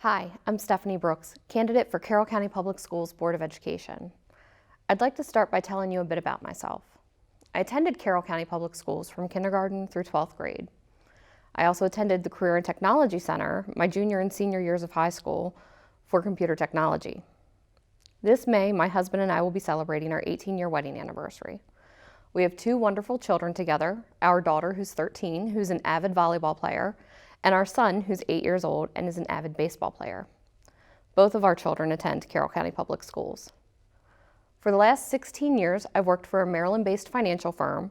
Hi, I'm Stephanie Brooks, candidate for Carroll County Public Schools Board of Education. I'd like to start by telling you a bit about myself. I attended Carroll County Public Schools from kindergarten through 12th grade. I also attended the Career and Technology Center my junior and senior years of high school for computer technology. This May, my husband and I will be celebrating our 18-year wedding anniversary. We have two wonderful children together, our daughter who's 13, who's an avid volleyball player, and our son, who's 8 years old and is an avid baseball player. Both of our children attend Carroll County Public Schools. For the last 16 years, I've worked for a Maryland-based financial firm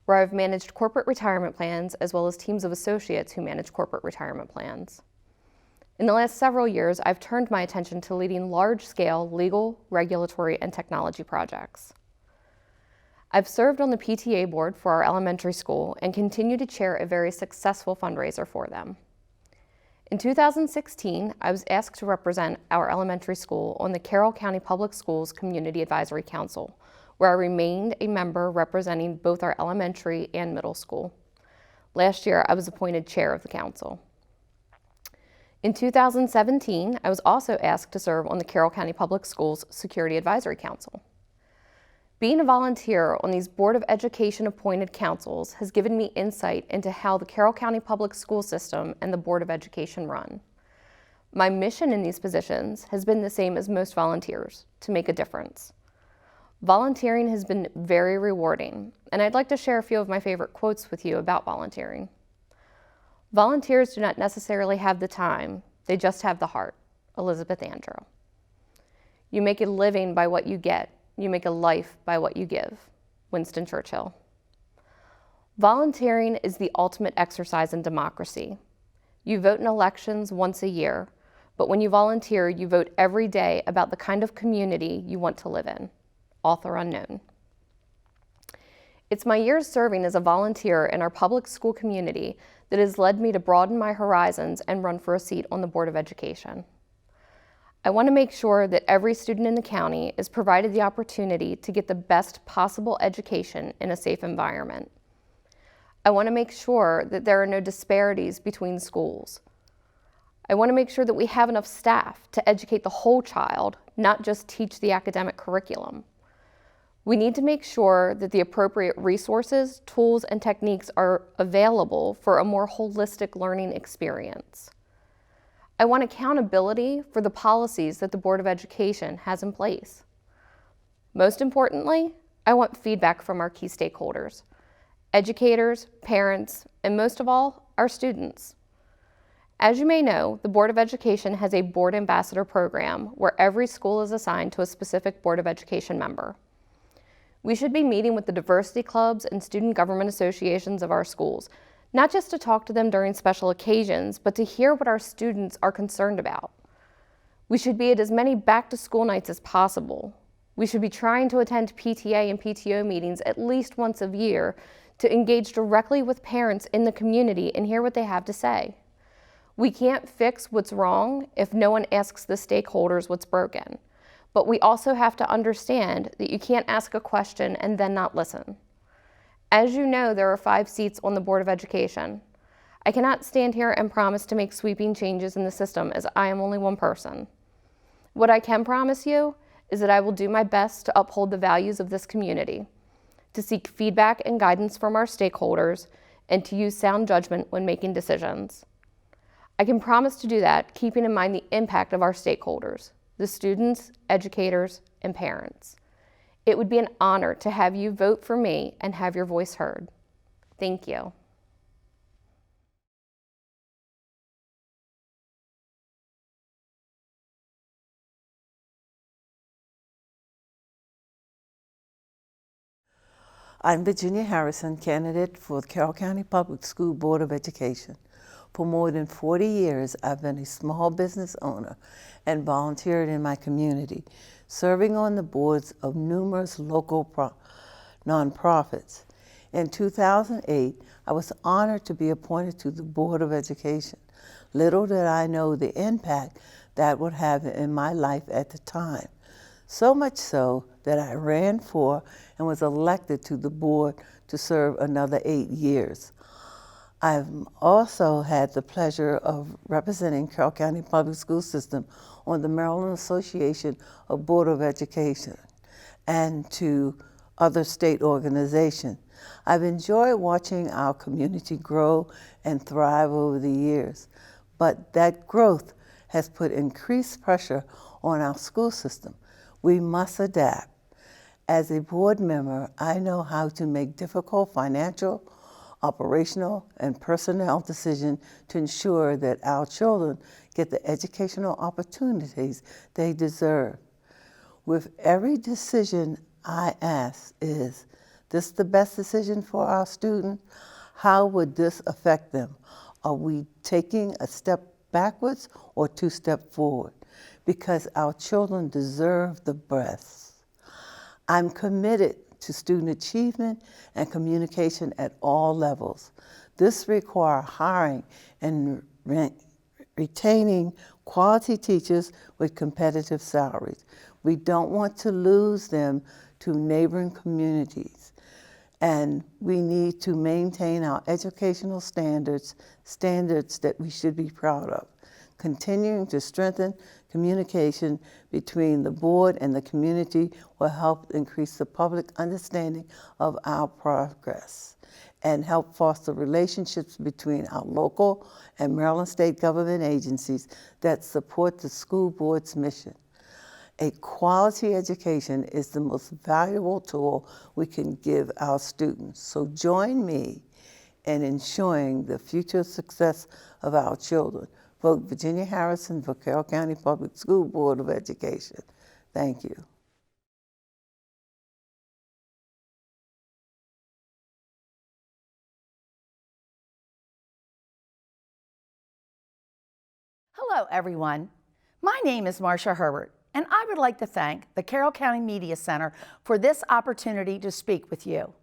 where I've managed corporate retirement plans as well as teams of associates who manage corporate retirement plans. In the last several years, I've turned my attention to leading large-scale legal, regulatory, and technology projects. I've served on the PTA board for our elementary school and continue to chair a very successful fundraiser for them. In 2016, I was asked to represent our elementary school on the Carroll County Public Schools Community Advisory Council, where I remained a member representing both our elementary and middle school. Last year, I was appointed chair of the council. In 2017, I was also asked to serve on the Carroll County Public Schools Security Advisory Council. Being a volunteer on these Board of Education appointed councils has given me insight into how the Carroll County Public School System and the Board of Education run. My mission in these positions has been the same as most volunteers, to make a difference. Volunteering has been very rewarding, and I'd like to share a few of my favorite quotes with you about volunteering. Volunteers do not necessarily have the time, they just have the heart. Elizabeth Andrew. You make a living by what you get. You make a life by what you give. Winston Churchill. Volunteering is the ultimate exercise in democracy. You vote in elections once a year, but when you volunteer, you vote every day about the kind of community you want to live in. Author unknown. It's my years serving as a volunteer in our public school community that has led me to broaden my horizons and run for a seat on the Board of Education. I want to make sure that every student in the county is provided the opportunity to get the best possible education in a safe environment. I want to make sure that there are no disparities between schools. I want to make sure that we have enough staff to educate the whole child, not just teach the academic curriculum. We need to make sure that the appropriate resources, tools, and techniques are available for a more holistic learning experience. I want accountability for the policies that the Board of Education has in place. Most importantly, I want feedback from our key stakeholders, educators, parents, and most of all, our students. As you may know, the Board of Education has a Board Ambassador program where every school is assigned to a specific Board of Education member. We should be meeting with the diversity clubs and student government associations of our schools, not just to talk to them during special occasions, but to hear what our students are concerned about. We should be at as many back-to-school nights as possible. We should be trying to attend PTA and PTO meetings at least once a year to engage directly with parents in the community and hear what they have to say. We can't fix what's wrong if no one asks the stakeholders what's broken. But we also have to understand that you can't ask a question and then not listen. As you know, there are 5 seats on the Board of Education. I cannot stand here and promise to make sweeping changes in the system as I am only one person. What I can promise you is that I will do my best to uphold the values of this community, to seek feedback and guidance from our stakeholders, and to use sound judgment when making decisions. I can promise to do that, keeping in mind the impact of our stakeholders, the students, educators, and parents. It would be an honor to have you vote for me and have your voice heard. Thank you. I'm Virginia Harrison, candidate for the Carroll County Public School Board of Education. For more than 40 years, I've been a small business owner and volunteered in my community, serving on the boards of numerous local nonprofits. In 2008, I was honored to be appointed to the Board of Education. Little did I know the impact that would have in my life at the time. So much so that I ran for and was elected to the board to serve another 8 years. I've also had the pleasure of representing Carroll County Public School System on the Maryland Association of Board of Education and to other state organizations. I've enjoyed watching our community grow and thrive over the years, but that growth has put increased pressure on our school system. We must adapt. As a board member, I know how to make difficult financial, operational, and personnel decisions to ensure that our children get the educational opportunities they deserve. With every decision I ask, is this the best decision for our student? How would this affect them? Are we taking a step backwards or 2 steps forward? Because our children deserve the best. I'm committed to student achievement and communication at all levels. This requires hiring and retaining quality teachers with competitive salaries. We don't want to lose them to neighboring communities, and we need to maintain our educational standards that we should be proud of. Continuing to strengthen communication between the board and the community will help increase the public understanding of our progress and help foster relationships between our local and Maryland state government agencies that support the school board's mission. A quality education is the most valuable tool we can give our students. So join me in ensuring the future success of our children. Vote Virginia Harrison for Carroll County Public School Board of Education. Thank you. Hello, everyone. My name is Marsha Herbert, and I would like to thank the Carroll County Media Center for this opportunity to speak with you.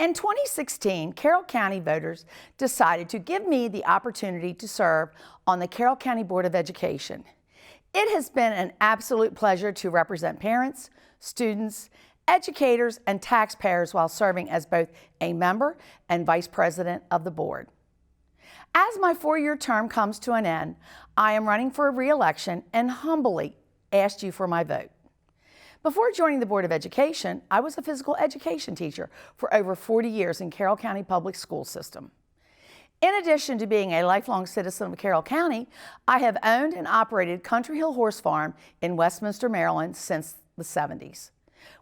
In 2016, Carroll County voters decided to give me the opportunity to serve on the Carroll County Board of Education. It has been an absolute pleasure to represent parents, students, educators, and taxpayers while serving as both a member and vice president of the board. As my 4-year term comes to an end, I am running for re-election and humbly asked you for my vote. Before joining the Board of Education, I was a physical education teacher for over 40 years in Carroll County Public School System. In addition to being a lifelong citizen of Carroll County, I have owned and operated Country Hill Horse Farm in Westminster, Maryland since the 70s.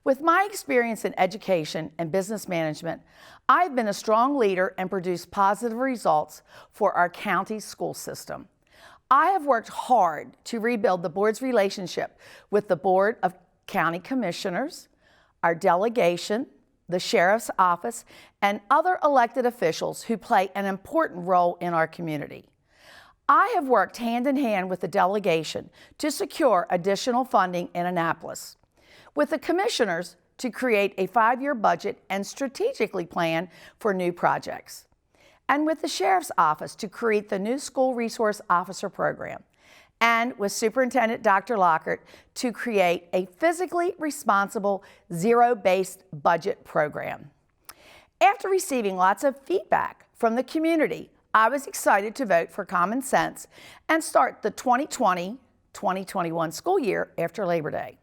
With my experience in education and business management, I've been a strong leader and produced positive results for our county school system. I have worked hard to rebuild the board's relationship with the Board of County Commissioners, our delegation, the Sheriff's Office, and other elected officials who play an important role in our community. I have worked hand in hand with the delegation to secure additional funding in Annapolis, with the commissioners to create a 5-year budget and strategically plan for new projects, and with the Sheriff's Office to create the new School Resource Officer program, and with Superintendent Dr. Lockhart to create a physically responsible, zero-based budget program. After receiving lots of feedback from the community, I was excited to vote for common sense and start the 2020-2021 school year after Labor Day.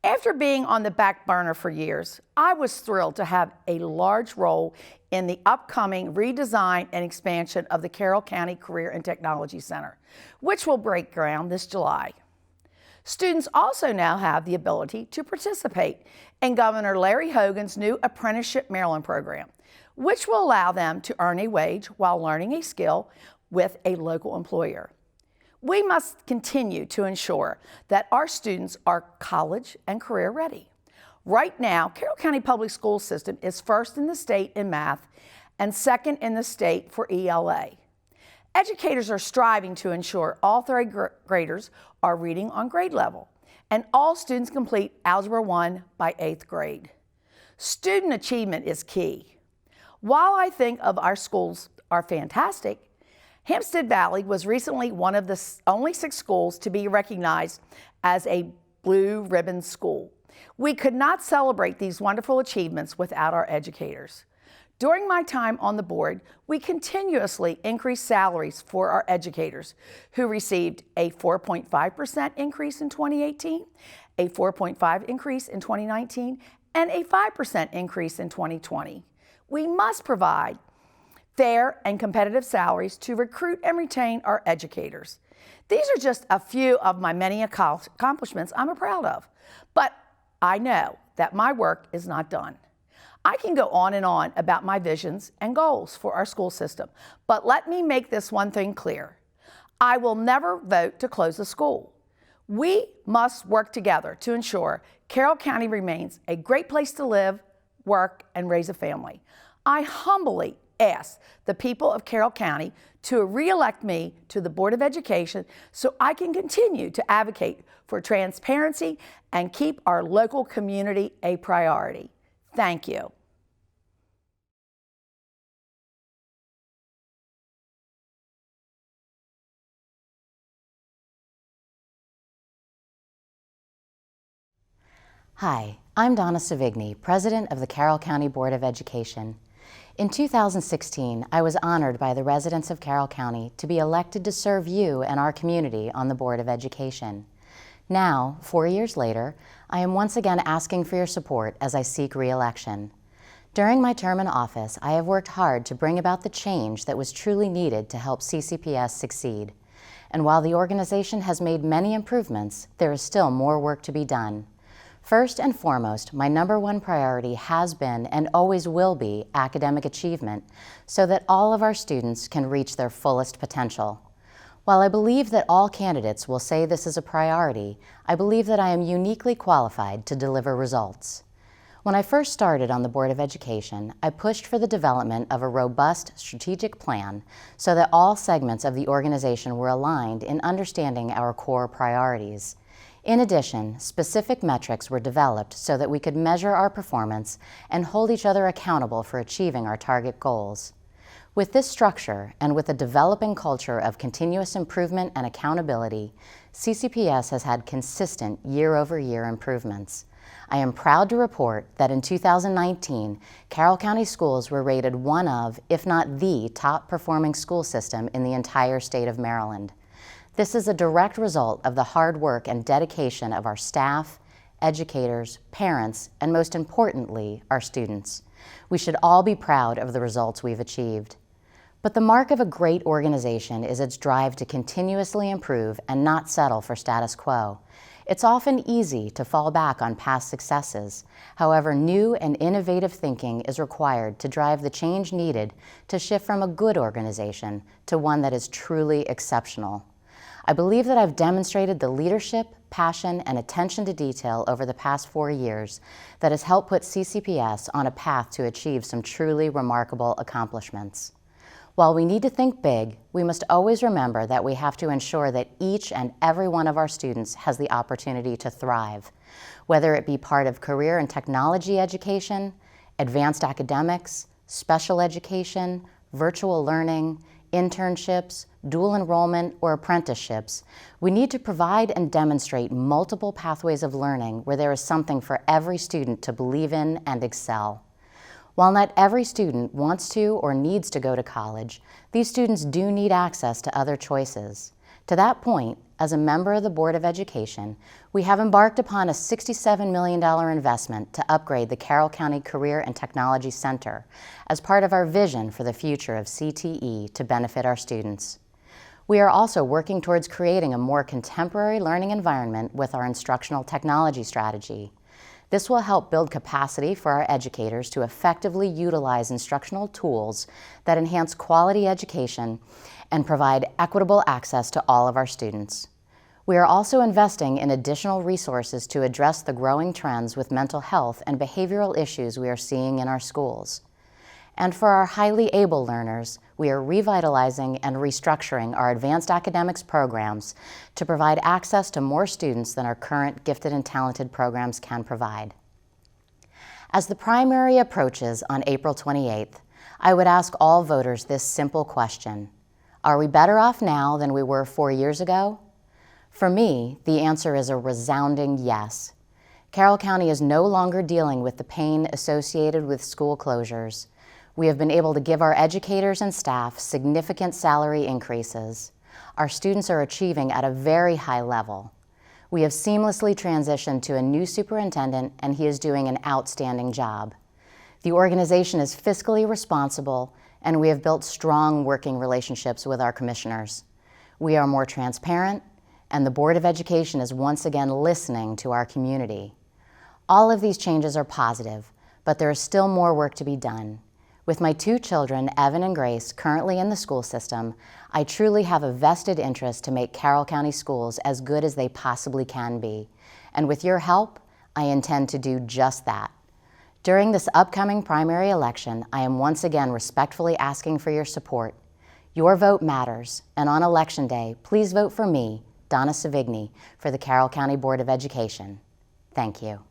After being on the back burner for years, I was thrilled to have a large role in the upcoming redesign and expansion of the Carroll County Career and Technology Center, which will break ground this July. Students also now have the ability to participate in Governor Larry Hogan's new Apprenticeship Maryland program, which will allow them to earn a wage while learning a skill with a local employer. We must continue to ensure that our students are college and career ready. Right now, Carroll County Public School System is first in the state in math and second in the state for ELA. Educators are striving to ensure all third graders are reading on grade level and all students complete Algebra 1 by 8th grade. Student achievement is key. While I think of our schools are fantastic, Hempstead Valley was recently one of the only 6 schools to be recognized as a Blue Ribbon School. We could not celebrate these wonderful achievements without our educators. During my time on the board, we continuously increased salaries for our educators, who received a 4.5% increase in 2018, a 4.5% increase in 2019, and a 5% increase in 2020. We must provide fair and competitive salaries to recruit and retain our educators. These are just a few of my many accomplishments I'm proud of, but I know that my work is not done. I can go on and on about my visions and goals for our school system, but let me make this one thing clear. I will never vote to close a school. We must work together to ensure Carroll County remains a great place to live, work, and raise a family. I humbly ask the people of Carroll County to re-elect me to the Board of Education so I can continue to advocate for transparency and keep our local community a priority. Thank you. Hi, I'm Donna Sivigny, President of the Carroll County Board of Education. In 2016, I was honored by the residents of Carroll County to be elected to serve you and our community on the Board of Education. Now, 4 years later, I am once again asking for your support as I seek re-election. During my term in office, I have worked hard to bring about the change that was truly needed to help CCPS succeed. And while the organization has made many improvements, there is still more work to be done. First and foremost, my #1 priority has been and always will be academic achievement so that all of our students can reach their fullest potential. While I believe that all candidates will say this is a priority, I believe that I am uniquely qualified to deliver results. When I first started on the Board of Education, I pushed for the development of a robust strategic plan so that all segments of the organization were aligned in understanding our core priorities. In addition, specific metrics were developed so that we could measure our performance and hold each other accountable for achieving our target goals. With this structure and with a developing culture of continuous improvement and accountability, CCPS has had consistent year-over-year improvements. I am proud to report that in 2019, Carroll County schools were rated one of, if not the, top-performing school system in the entire state of Maryland. This is a direct result of the hard work and dedication of our staff, educators, parents, and most importantly, our students. We should all be proud of the results we've achieved. But the mark of a great organization is its drive to continuously improve and not settle for status quo. It's often easy to fall back on past successes. However, new and innovative thinking is required to drive the change needed to shift from a good organization to one that is truly exceptional. I believe that I've demonstrated the leadership, passion, and attention to detail over the past 4 years that has helped put CCPS on a path to achieve some truly remarkable accomplishments. While we need to think big, we must always remember that we have to ensure that each and every one of our students has the opportunity to thrive, whether it be part of career and technology education, advanced academics, special education, virtual learning, internships, dual enrollment, or apprenticeships. We need to provide and demonstrate multiple pathways of learning where there is something for every student to believe in and excel. While not every student wants to or needs to go to college, these students do need access to other choices. To that point, as a member of the Board of Education, we have embarked upon a $67 million investment to upgrade the Carroll County Career and Technology Center as part of our vision for the future of CTE to benefit our students. We are also working towards creating a more contemporary learning environment with our instructional technology strategy. This will help build capacity for our educators to effectively utilize instructional tools that enhance quality education and provide equitable access to all of our students. We are also investing in additional resources to address the growing trends with mental health and behavioral issues we are seeing in our schools. And for our highly able learners, we are revitalizing and restructuring our advanced academics programs to provide access to more students than our current gifted and talented programs can provide. As the primary approaches on April 28th, I would ask all voters this simple question: are we better off now than we were 4 years ago? For me, the answer is a resounding yes. Carroll County is no longer dealing with the pain associated with school closures. We have been able to give our educators and staff significant salary increases. Our students are achieving at a very high level. We have seamlessly transitioned to a new superintendent, and he is doing an outstanding job. The organization is fiscally responsible, and we have built strong working relationships with our commissioners. We are more transparent, and the Board of Education is once again listening to our community. All of these changes are positive, but there is still more work to be done. With my 2 children, Evan and Grace, currently in the school system, I truly have a vested interest to make Carroll County schools as good as they possibly can be. And with your help, I intend to do just that. During this upcoming primary election, I am once again respectfully asking for your support. Your vote matters, and on Election Day, please vote for me, Donna Sivigny, for the Carroll County Board of Education. Thank you.